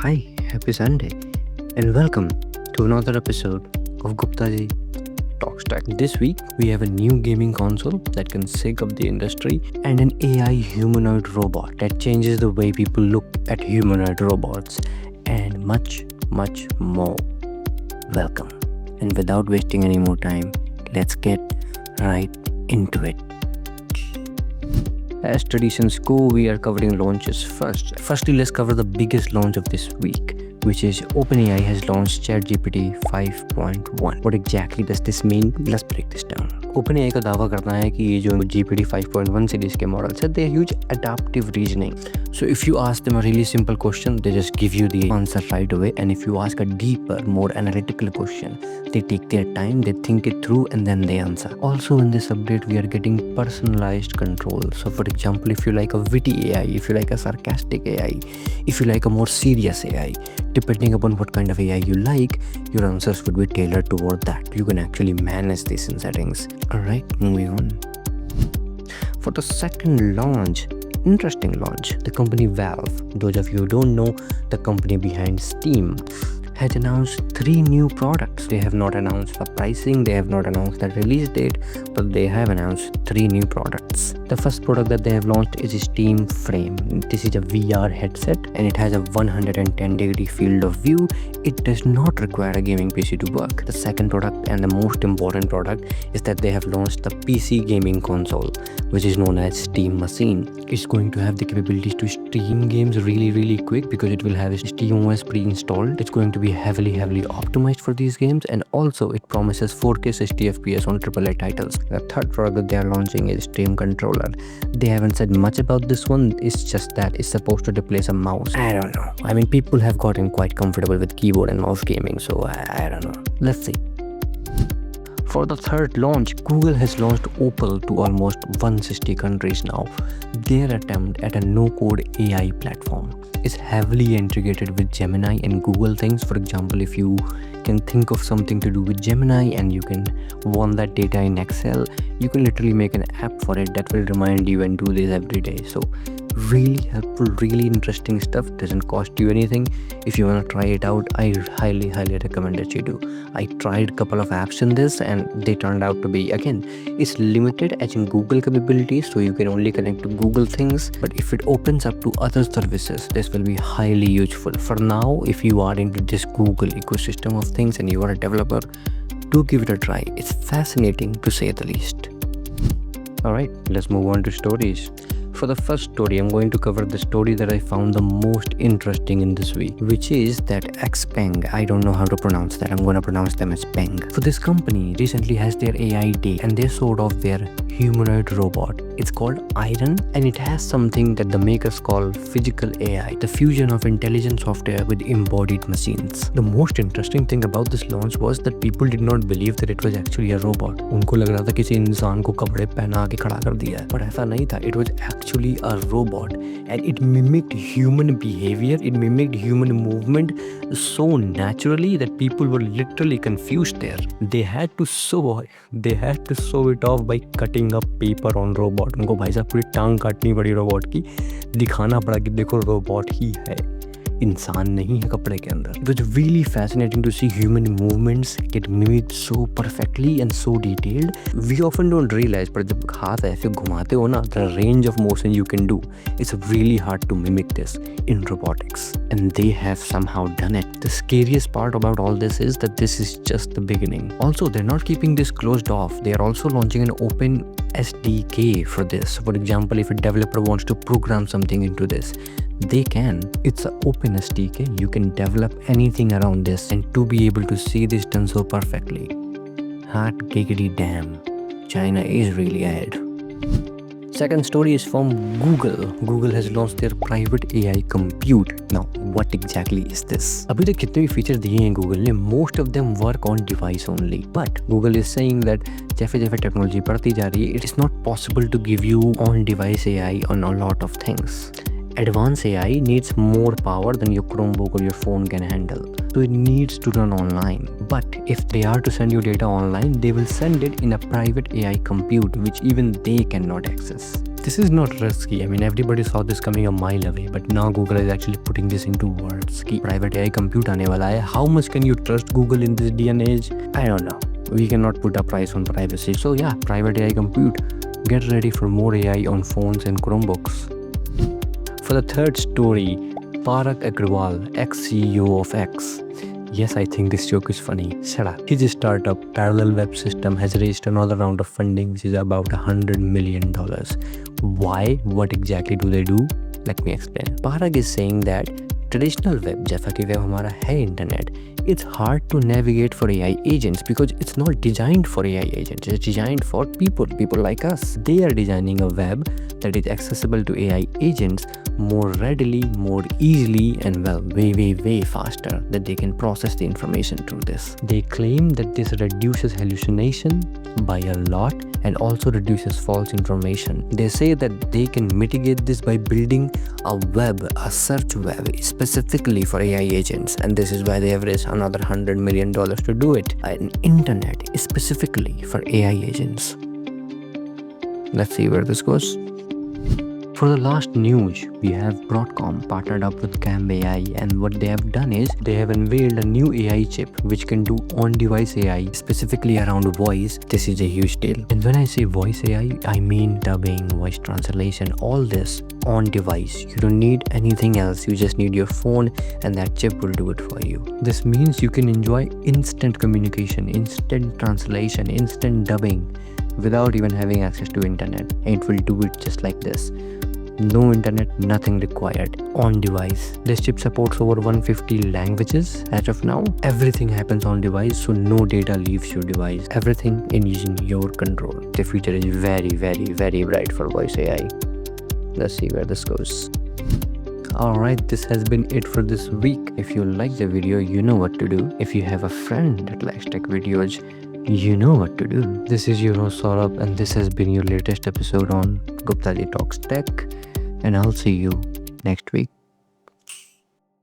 Hi, happy Sunday, and welcome to another episode of GuptaJiTalksTech. This week, we have a new gaming console that can shake up the industry and an AI humanoid robot that changes the way people look at humanoid robots, and much, much more. Welcome. And without wasting any more time, let's get right into it. As traditions go, we are covering launches first. Firstly, let's cover the biggest launch of this week, which is OpenAI has launched ChatGPT 5.1. What exactly does this mean? Let's break this down. OpenAI का दावा करता है कि ये जो GPT 5.1 series के models है, they are huge adaptive reasoning. So if you ask them a really simple question, they just give you the answer right away. And if you ask a deeper, more analytical question, they take their time, they think it through, and then they answer. Also in this update, we are getting personalized control. So for example, if you like a witty AI, if you like a sarcastic AI, if you like a more serious AI, depending upon what kind of AI you like, your answers would be tailored toward that. You can actually manage this in settings. Alright, moving on. For the second launch, interesting launch, the company Valve, those of you who don't know, the company behind Steam, has announced 3 new products. They have not announced the pricing, they have not announced the release date, but they have announced 3 new products. The first product that they have launched is Steam Frame. This is a VR headset and it has a 110-degree field of view. It does not require a gaming PC to work. The second product and the most important product is that they have launched the PC gaming console, which is known as Steam Machine. It's going to have the capabilities to stream games really quick because it will have SteamOS pre-installed. It's going to be heavily optimized for these games, and also it promises 4K 60 FPS on AAA titles. The third product that they are launching is Stream Controller. They haven't said much about this one. It's just that it's supposed to replace a mouse. I don't know. I mean, people have gotten quite comfortable with keyboard and mouse gaming, so I don't know. Let's see. For the third launch, Google has launched Opal to almost 160 countries now. Their attempt at a no-code AI platform is heavily integrated with Gemini and Google things. For example, if you can think of something to do with Gemini and you can want that data in Excel, you can literally make an app for it that will remind you and do this every day. So really helpful, really interesting stuff. Doesn't cost you anything. If you want to try it out, I highly recommend that you do. I tried a couple of apps in this and they turned out to be, again, it's limited as in Google capabilities, so you can only connect to Google things, but if it opens up to other services, this will be highly useful. For now, if you are into this Google ecosystem of things and you are a developer, do give it a try. It's fascinating to say the least. Alright, let's move on to stories. For the first story, I'm going to cover the story that I found the most interesting in this week, which is that Xpeng, I don't know how to pronounce that, I'm going to pronounce them as Peng. So this company recently has their AI day and they showed off their humanoid robot. It's called Iron and it has something that the makers call physical AI, the fusion of intelligent software with embodied machines. The most interesting thing about this launch was that people did not believe that it was actually a robot. उनको लग रहा था किसी इंसान को कपड़े पहना के खड़ा कर दिया है, but ऐसा नहीं था. It was actually a robot and it mimicked human behavior, it mimicked human movement so naturally that people were literally confused there. They had to show it off by cutting up paper on robot. उनको भाई साहब पूरी टांग काटनी पड़ी robot की, दिखाना पड़ा कि देखो रोबोट ही है, इंसान नहीं है कपड़े के अंदर. It was really fascinating to see human movements get mimicked so perfectly and so detailed. We often don't realize, पर जब हाथ ऐसे घुमाते हो ना, the range of motion you can do, it's really hard to mimic this in robotics. And they have somehow done it. The scariest part about all this is that this is just the beginning. Also, they're not keeping this closed off. They are also launching an open SDK for this. For example, if a developer wants to program something into this, they can. It's an open SDK. You can develop anything around this, and to be able to see this done so perfectly, hot giggity damn, China is really ahead. Second story is from Google. Google has launched their private AI compute. Now, what exactly is this? अभी तक कितने भी feature दिए हैं Google ने, most of them work on device only. But Google is saying that जैसे technology बढ़ती जा रही है, it is not possible to give you on-device AI on a lot of things. Advanced AI needs more power than your Chromebook or your phone can handle. So it needs to run online. But if they are to send you data online, they will send it in a private AI compute, which even they cannot access. This is not risky. I mean, everybody saw this coming a mile away, but now Google is actually putting this into words. कि private AI compute आने वाला है. How much can you trust Google in this day and age? I don't know. We cannot put a price on privacy. So yeah, private AI compute. Get ready for more AI on phones and Chromebooks. For the third story, Parag Agrawal, ex-CEO of X. Yes, I think this joke is funny. Shut up. His startup, Parallel Web System, has raised another round of funding, which is about $100 million. Why? What exactly do they do? Let me explain. Parag is saying that traditional web, जैसा कि web हमारा है internet, it's hard to navigate for AI agents because it's not designed for AI agents. It's designed for people like us. They are designing a web that is accessible to AI agents more readily, more easily, and well, way faster, that they can process the information through this. They claim that this reduces hallucination by a lot and also reduces false information. They say that they can mitigate this by building a web, a search web specifically for AI agents, and this is why they have raised another $100 million to do it. An internet specifically for AI agents. Let's see where this goes. For the last news, we have Broadcom partnered up with Xpeng, and what they have done is they have unveiled a new AI chip which can do on-device AI, specifically around voice. This is a huge deal. And when I say voice AI, I mean dubbing, voice translation, all this on-device. You don't need anything else. You just need your phone and that chip will do it for you. This means you can enjoy instant communication, instant translation, instant dubbing without even having access to internet. And it will do it just like this. No internet, nothing required, on device. This chip supports over 150 languages as of now. Everything happens on device, so no data leaves your device. Everything is in your control. The future is very bright for voice AI. Let's see where this goes. Alright, this has been it for this week. If you like the video, you know what to do. If you have a friend that likes tech videos, you know what to do. This is your host Saurabh, and this has been your latest episode on GuptaJiTalksTech. And I'll see you next week.